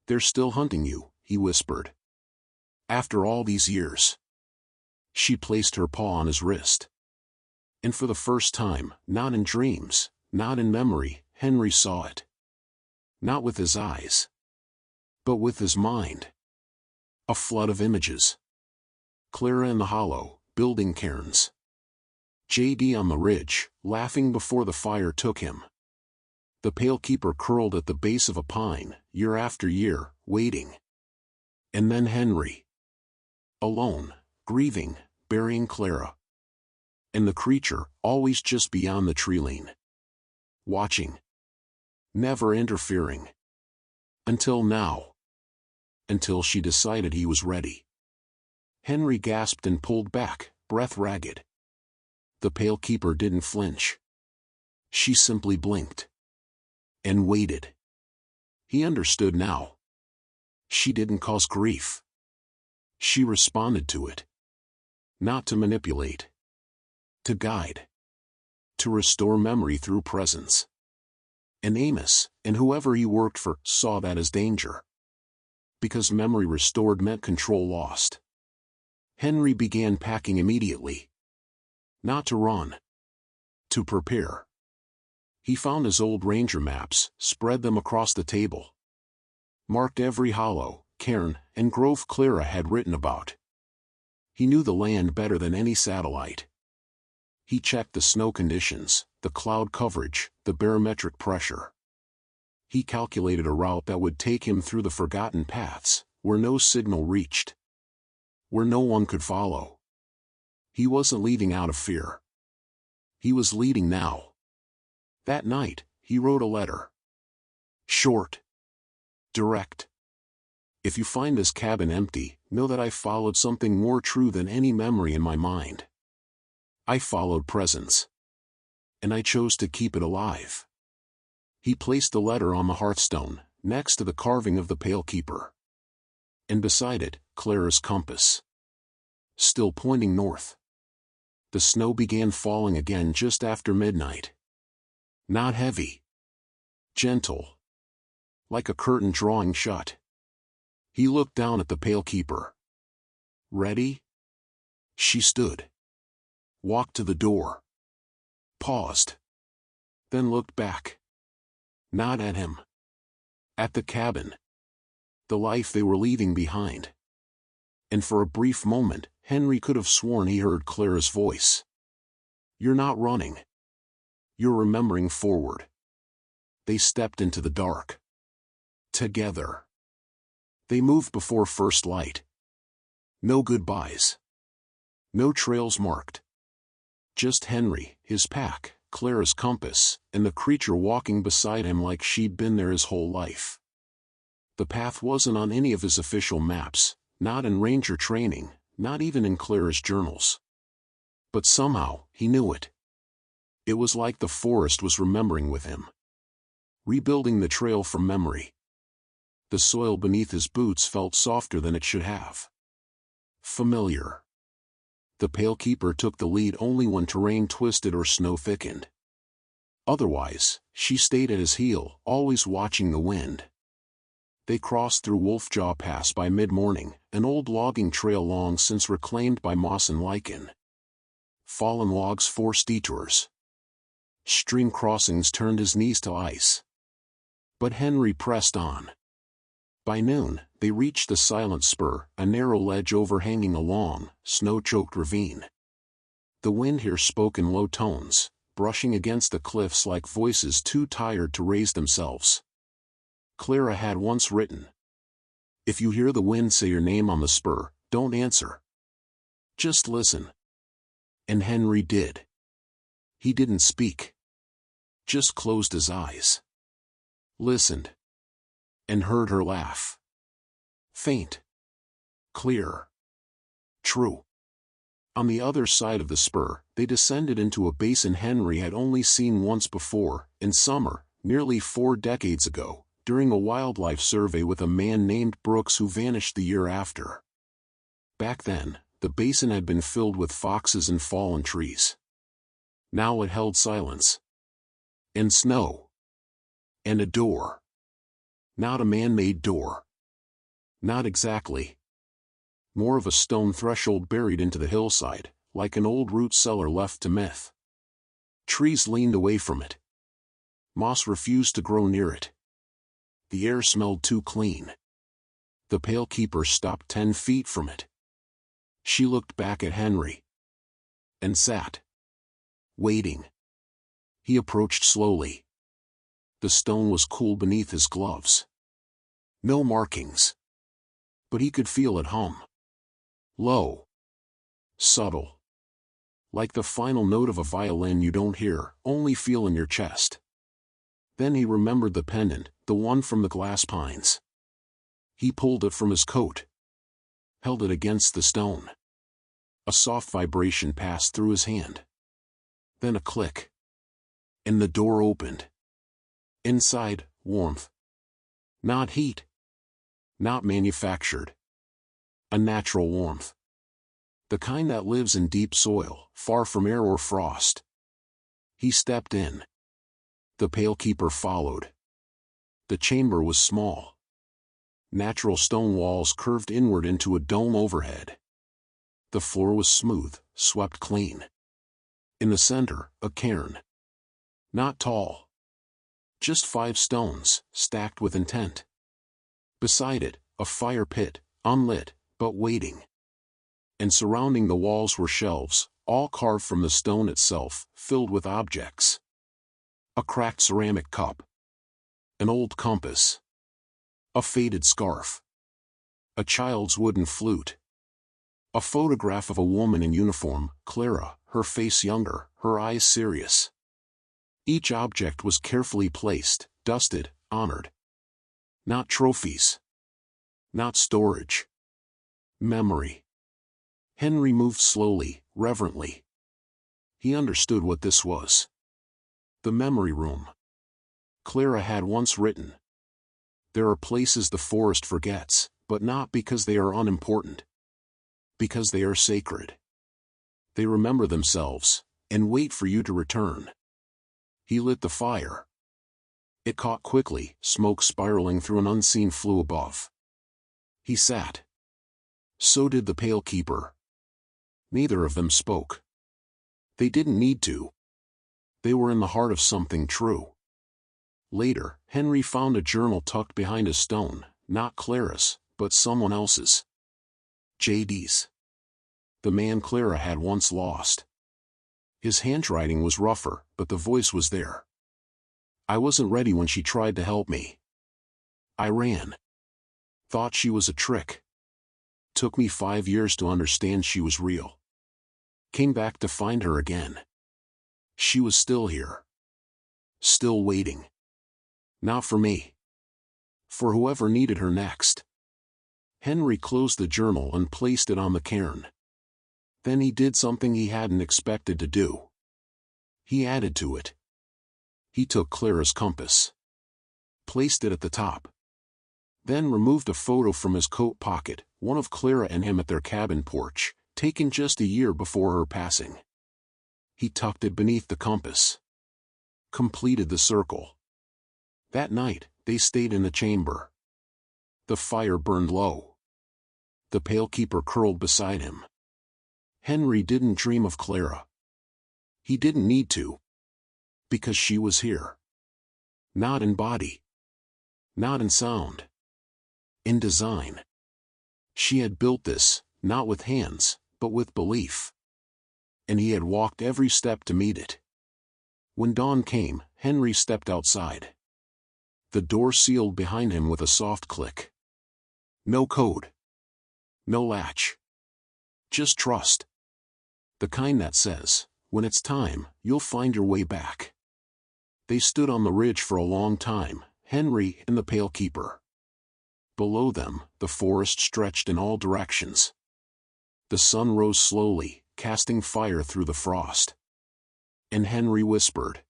"They're still hunting you," he whispered. "After all these years." She placed her paw on his wrist. And for the first time, not in dreams, not in memory, Henry saw it. Not with his eyes, but with his mind. A flood of images. Clara in the hollow, building cairns. JD on the ridge, laughing before the fire took him. The pale keeper curled at the base of a pine, year after year, waiting. And then Henry. Alone, grieving, burying Clara. And the creature, always just beyond the tree-line. Watching. Never interfering. Until now. Until she decided he was ready. Henry gasped and pulled back, breath ragged. The pale keeper didn't flinch. She simply blinked. And waited. He understood now. She didn't cause grief. She responded to it. Not to manipulate. To guide. To restore memory through presence. And Amos, and whoever he worked for, saw that as danger. Because memory restored meant control lost. Henry began packing immediately. Not to run. To prepare. He found his old ranger maps, spread them across the table. Marked every hollow, cairn, and grove Clara had written about. He knew the land better than any satellite. He checked the snow conditions, the cloud coverage, the barometric pressure. He calculated a route that would take him through the forgotten paths, where no signal reached. Where no one could follow. He wasn't leading out of fear. He was leading now. That night, he wrote a letter. Short. Direct. If you find this cabin empty, know that I followed something more true than any memory in my mind. I followed presence. And I chose to keep it alive. He placed the letter on the hearthstone, next to the carving of the pale keeper. And beside it, Clara's compass. Still pointing north. The snow began falling again just after midnight. Not heavy. Gentle. Like a curtain drawing shut. He looked down at the pale keeper. Ready? She stood. Walked to the door. Paused. Then looked back. Not at him. At the cabin. The life they were leaving behind. And for a brief moment, Henry could have sworn he heard Clara's voice. You're not running. You're remembering forward. They stepped into the dark. Together. They moved before first light. No goodbyes. No trails marked. Just Henry, his pack, Clara's compass, and the creature walking beside him like she'd been there his whole life. The path wasn't on any of his official maps, not in ranger training, not even in Clara's journals. But somehow, he knew it. It was like the forest was remembering with him. Rebuilding the trail from memory. The soil beneath his boots felt softer than it should have. Familiar. The pale keeper took the lead only when terrain twisted or snow thickened. Otherwise, she stayed at his heel, always watching the wind. They crossed through Wolfjaw Pass by mid-morning, an old logging trail long since reclaimed by moss and lichen. Fallen logs forced detours. Stream crossings turned his knees to ice. But Henry pressed on. By noon, they reached the silent spur, a narrow ledge overhanging a long, snow-choked ravine. The wind here spoke in low tones, brushing against the cliffs like voices too tired to raise themselves. Clara had once written, "If you hear the wind say your name on the spur, don't answer. Just listen." And Henry did. He didn't speak. Just closed his eyes. Listened. And heard her laugh. Faint. Clear. True. On the other side of the spur, they descended into a basin Henry had only seen once before, in summer, nearly 4 decades ago, during a wildlife survey with a man named Brooks who vanished the year after. Back then, the basin had been filled with foxes and fallen trees. Now it held silence. And snow. And a door. Not a man-made door. Not exactly. More of a stone threshold buried into the hillside, like an old root cellar left to myth. Trees leaned away from it. Moss refused to grow near it. The air smelled too clean. The pale keeper stopped 10 feet from it. She looked back at Henry. And sat. Waiting. He approached slowly. The stone was cool beneath his gloves. No markings. But he could feel it hum. Low. Subtle. Like the final note of a violin you don't hear, only feel in your chest. Then he remembered the pendant, the one from the glass pines. He pulled it from his coat. Held it against the stone. A soft vibration passed through his hand. Then a click. And the door opened. Inside, warmth. Not heat. Not manufactured. A natural warmth. The kind that lives in deep soil, far from air or frost. He stepped in. The Pale Keeper followed. The chamber was small. Natural stone walls curved inward into a dome overhead. The floor was smooth, swept clean. In the center, a cairn. Not tall. Just 5 stones, stacked with intent. Beside it, a fire pit, unlit, but waiting. And surrounding the walls were shelves, all carved from the stone itself, filled with objects. A cracked ceramic cup. An old compass. A faded scarf. A child's wooden flute. A photograph of a woman in uniform, Clara, her face younger, her eyes serious. Each object was carefully placed, dusted, honored. Not trophies. Not storage. Memory. Henry moved slowly, reverently. He understood what this was. The memory room. Clara had once written. There are places the forest forgets, but not because they are unimportant. Because they are sacred. They remember themselves, and wait for you to return. He lit the fire. It caught quickly, smoke spiraling through an unseen flue above. He sat. So did the Pale Keeper. Neither of them spoke. They didn't need to. They were in the heart of something true. Later, Henry found a journal tucked behind a stone, not Clara's, but someone else's. JD's. The man Clara had once lost. His handwriting was rougher, but the voice was there. I wasn't ready when she tried to help me. I ran. Thought she was a trick. Took me 5 years to understand she was real. Came back to find her again. She was still here. Still waiting. Not for me. For whoever needed her next. Henry closed the journal and placed it on the cairn. Then he did something he hadn't expected to do. He added to it. He took Clara's compass. Placed it at the top. Then removed a photo from his coat pocket, one of Clara and him at their cabin porch, taken just a year before her passing. He tucked it beneath the compass. Completed the circle. That night, they stayed in the chamber. The fire burned low. The Pale Keeper curled beside him. Henry didn't dream of Clara. He didn't need to. Because she was here. Not in body. Not in sound. In design. She had built this, not with hands, but with belief. And he had walked every step to meet it. When dawn came, Henry stepped outside. The door sealed behind him with a soft click. No code. No latch. Just trust. The kind that says, when it's time, you'll find your way back. They stood on the ridge for a long time, Henry and the Pale Keeper. Below them, the forest stretched in all directions. The sun rose slowly, casting fire through the frost. And Henry whispered,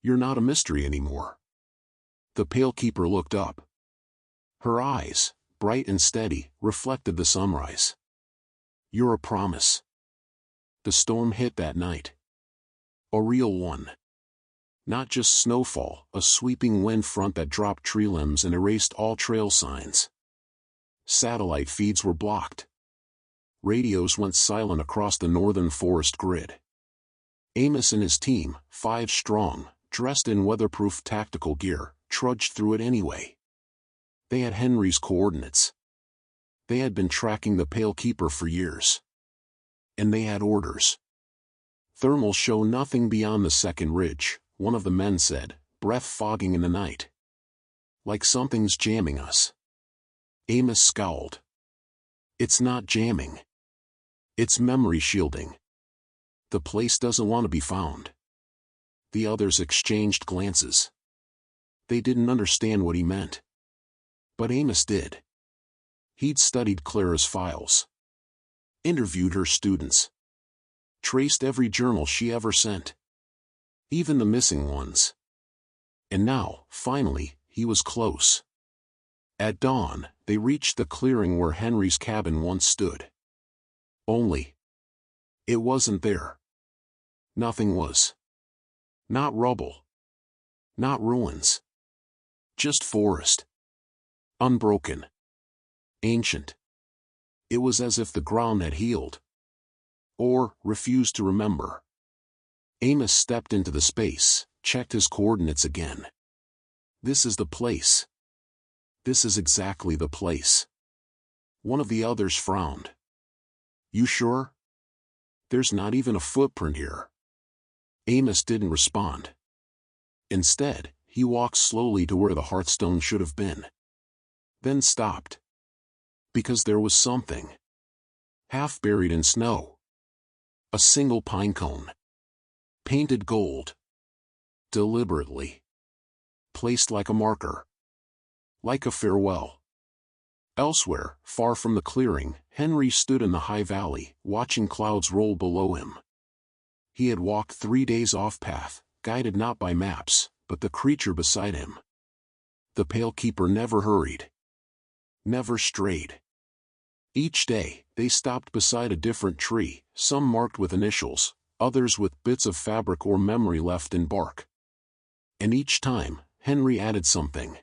"You're not a mystery anymore." The Pale Keeper looked up. Her eyes, bright and steady, reflected the sunrise. "You're a promise." The storm hit that night. A real one. Not just snowfall, a sweeping wind front that dropped tree limbs and erased all trail signs. Satellite feeds were blocked. Radios went silent across the northern forest grid. Amos and his team, 5 strong, dressed in weatherproof tactical gear, trudged through it anyway. They had Henry's coordinates. They had been tracking the Pale Keeper for years. And they had orders. Thermals show nothing beyond the second ridge, one of the men said, breath fogging in the night. Like something's jamming us. Amos scowled. It's not jamming. It's memory shielding. The place doesn't want to be found. The others exchanged glances. They didn't understand what he meant. But Amos did. He'd studied Clara's files. Interviewed her students. Traced every journal she ever sent. Even the missing ones. And now, finally, he was close. At dawn, they reached the clearing where Henry's cabin once stood. Only, it wasn't there. Nothing was. Not rubble. Not ruins. Just forest. Unbroken. Ancient. It was as if the ground had healed. Or refused to remember. Amos stepped into the space, checked his coordinates again. This is the place. This is exactly the place. One of the others frowned. You sure? There's not even a footprint here. Amos didn't respond. Instead, he walked slowly to where the hearthstone should have been. Then stopped. Because there was something. Half buried in snow. A single pine cone. Painted gold. Deliberately. Placed like a marker. Like a farewell. Elsewhere, far from the clearing, Henry stood in the high valley, watching clouds roll below him. He had walked 3 days off path, guided not by maps, but the creature beside him. The Pale Keeper never hurried. Never strayed. Each day, they stopped beside a different tree, some marked with initials, others with bits of fabric or memory left in bark. And each time, Henry added something.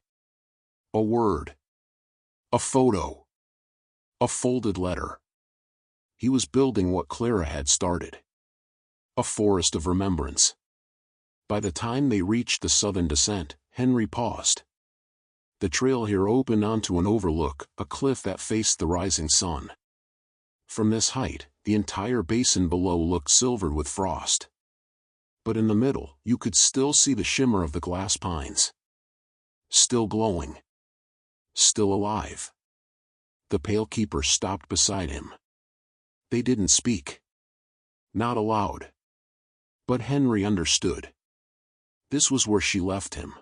A word. A photo. A folded letter. He was building what Clara had started. A forest of remembrance. By the time they reached the southern descent, Henry paused. The trail here opened onto an overlook, a cliff that faced the rising sun. From this height, the entire basin below looked silvered with frost. But in the middle, you could still see the shimmer of the glass pines. Still glowing. Still alive. The Pale Keeper stopped beside him. They didn't speak. Not aloud. But Henry understood. This was where she left him.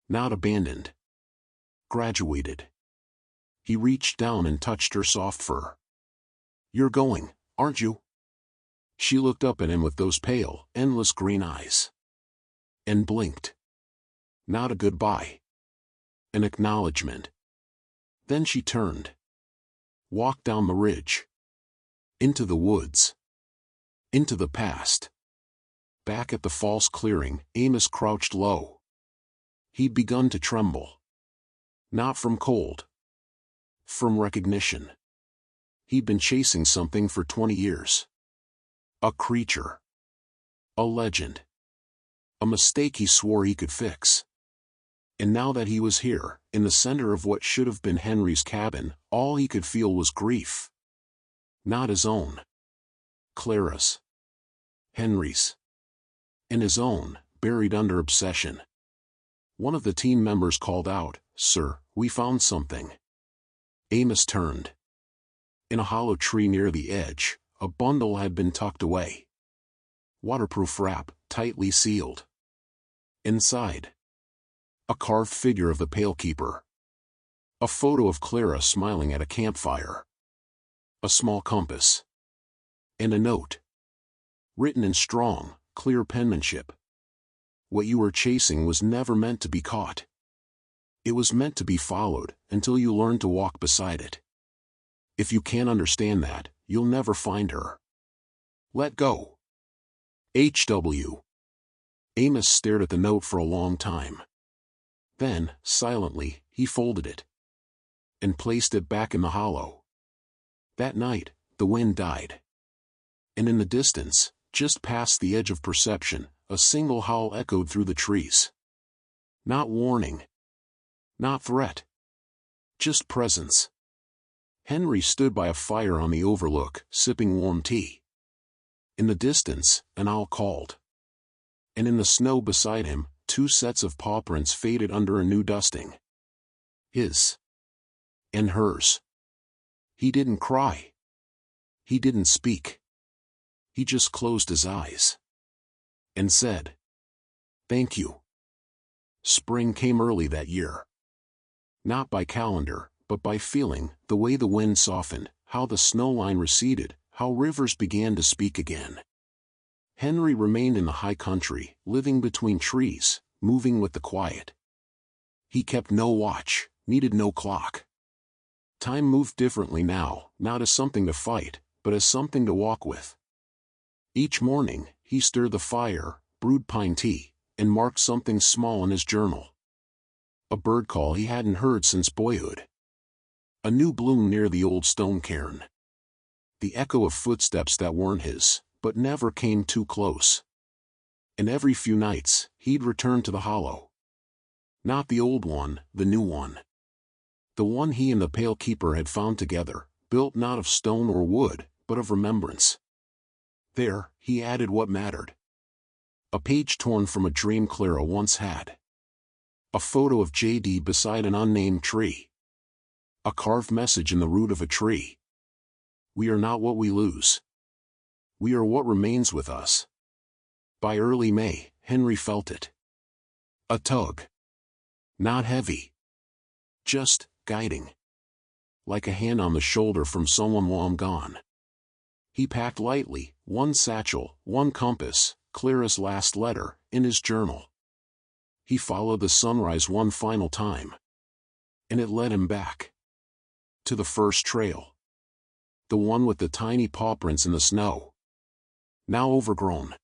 Not abandoned. Graduated. He reached down and touched her soft fur. You're going, aren't you? She looked up at him with those pale, endless green eyes. And blinked. Not a goodbye. An acknowledgement. Then she turned. Walked down the ridge. Into the woods. Into the past. Back at the false clearing, Amos crouched low. He'd begun to tremble. Not from cold. From recognition. He'd been chasing something for 20 years. A creature. A legend. A mistake he swore he could fix. And now that he was here, in the center of what should have been Henry's cabin, all he could feel was grief. Not his own. Clara's. Henry's. And his own, buried under obsession. One of the team members called out, "Sir, we found something." Amos turned. In a hollow tree near the edge, a bundle had been tucked away. Waterproof wrap, tightly sealed. Inside, a carved figure of the Pale Keeper. A photo of Clara smiling at a campfire. A small compass. And a note. Written in strong, clear penmanship. What you were chasing was never meant to be caught. It was meant to be followed, until you learn to walk beside it. If you can't understand that, you'll never find her. Let go. H.W. Amos stared at the note for a long time. Then, silently, he folded it. And placed it back in the hollow. That night, the wind died. And in the distance, just past the edge of perception, a single howl echoed through the trees. Not warning. Not threat. Just presence. Henry stood by a fire on the overlook, sipping warm tea. In the distance, an owl called. And in the snow beside him, 2 sets of pawprints faded under a new dusting. His. And hers. He didn't cry. He didn't speak. He just closed his eyes. And said, "Thank you." Spring came early that year. Not by calendar, but by feeling, the way the wind softened, how the snow line receded, how rivers began to speak again. Henry remained in the high country, living between trees, moving with the quiet. He kept no watch, needed no clock. Time moved differently now, not as something to fight, but as something to walk with. Each morning, he stirred the fire, brewed pine tea, and marked something small in his journal. A bird call he hadn't heard since boyhood. A new bloom near the old stone cairn. The echo of footsteps that weren't his, but never came too close. And every few nights, he'd return to the hollow. Not the old one, the new one. The one he and the pale keeper had found together, built not of stone or wood, but of remembrance. There, he added what mattered. A page torn from a dream Clara once had. A photo of J.D. beside an unnamed tree. A carved message in the root of a tree. We are not what we lose. We are what remains with us. By early May, Henry felt it. A tug. Not heavy. Just guiding. Like a hand on the shoulder from someone while I'm gone. He packed lightly, one satchel, one compass, Clara's last letter, in his journal. He followed the sunrise one final time. And it led him back. To the first trail. The one with the tiny pawprints in the snow. Now overgrown.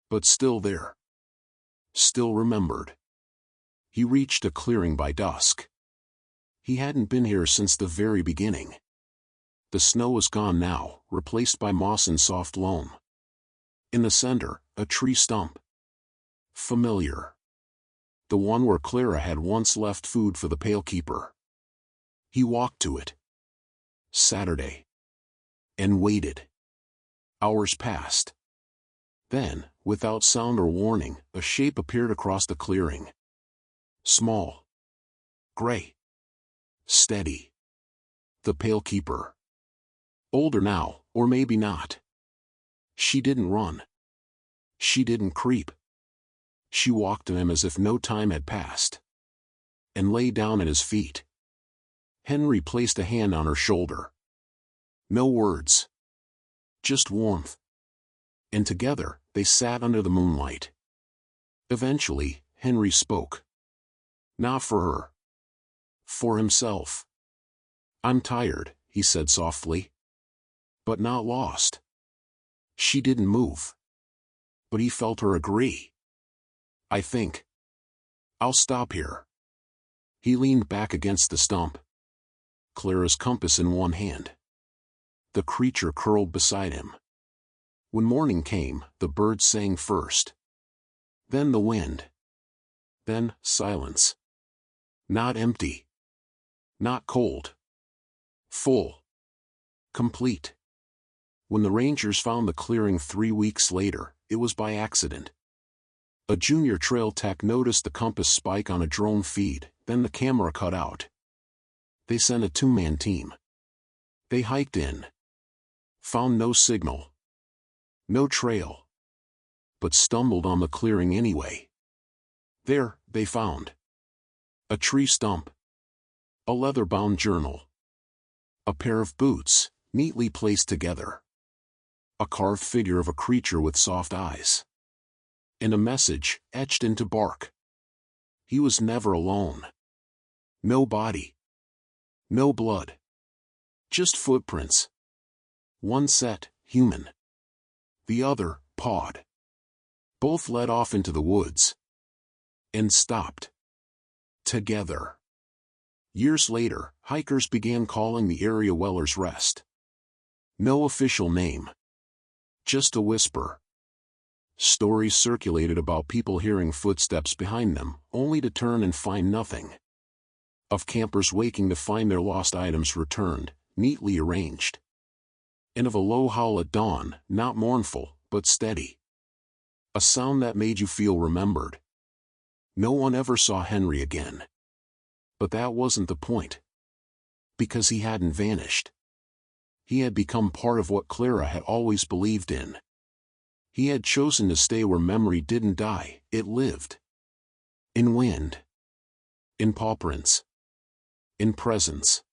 But still there. Still remembered. He reached a clearing by dusk. He hadn't been here since the very beginning. The snow was gone now, replaced by moss and soft loam. In the center, a tree stump. Familiar. The one where Clara had once left food for the pale keeper. He walked to it. Saturday. And waited. Hours passed. Then, without sound or warning, a shape appeared across the clearing. Small. Gray. Steady. The pale keeper. Older now, or maybe not. She didn't run. She didn't creep. She walked to him as if no time had passed. And lay down at his feet. Henry placed a hand on her shoulder. No words. Just warmth. And together, they sat under the moonlight. Eventually, Henry spoke. Not for her. For himself. I'm tired, he said softly. But not lost. She didn't move. But he felt her agree. I think. I'll stop here. He leaned back against the stump. Clara's compass in one hand. The creature curled beside him. When morning came, the birds sang first. Then the wind. Then silence. Not empty. Not cold. Full. Complete. When the rangers found the clearing 3 weeks later, it was by accident. A junior trail tech noticed the compass spike on a drone feed, then the camera cut out. They sent a 2-man team. They hiked in. Found no signal. No trail. But stumbled on the clearing anyway. There, they found a tree stump. A leather-bound journal. A pair of boots, neatly placed together. A carved figure of a creature with soft eyes. And a message, etched into bark. He was never alone. No body. No blood. Just footprints. One set, human. The other, pawed. Both led off into the woods. And stopped. Together. Years later, hikers began calling the area Weller's Rest. No official name. Just a whisper. Stories circulated about people hearing footsteps behind them, only to turn and find nothing. Of campers waking to find their lost items returned, neatly arranged. And of a low howl at dawn, not mournful, but steady. A sound that made you feel remembered. No one ever saw Henry again. But that wasn't the point. Because he hadn't vanished. He had become part of what Clara had always believed in. He had chosen to stay where memory didn't die, it lived. In wind. In pawprints. In presence.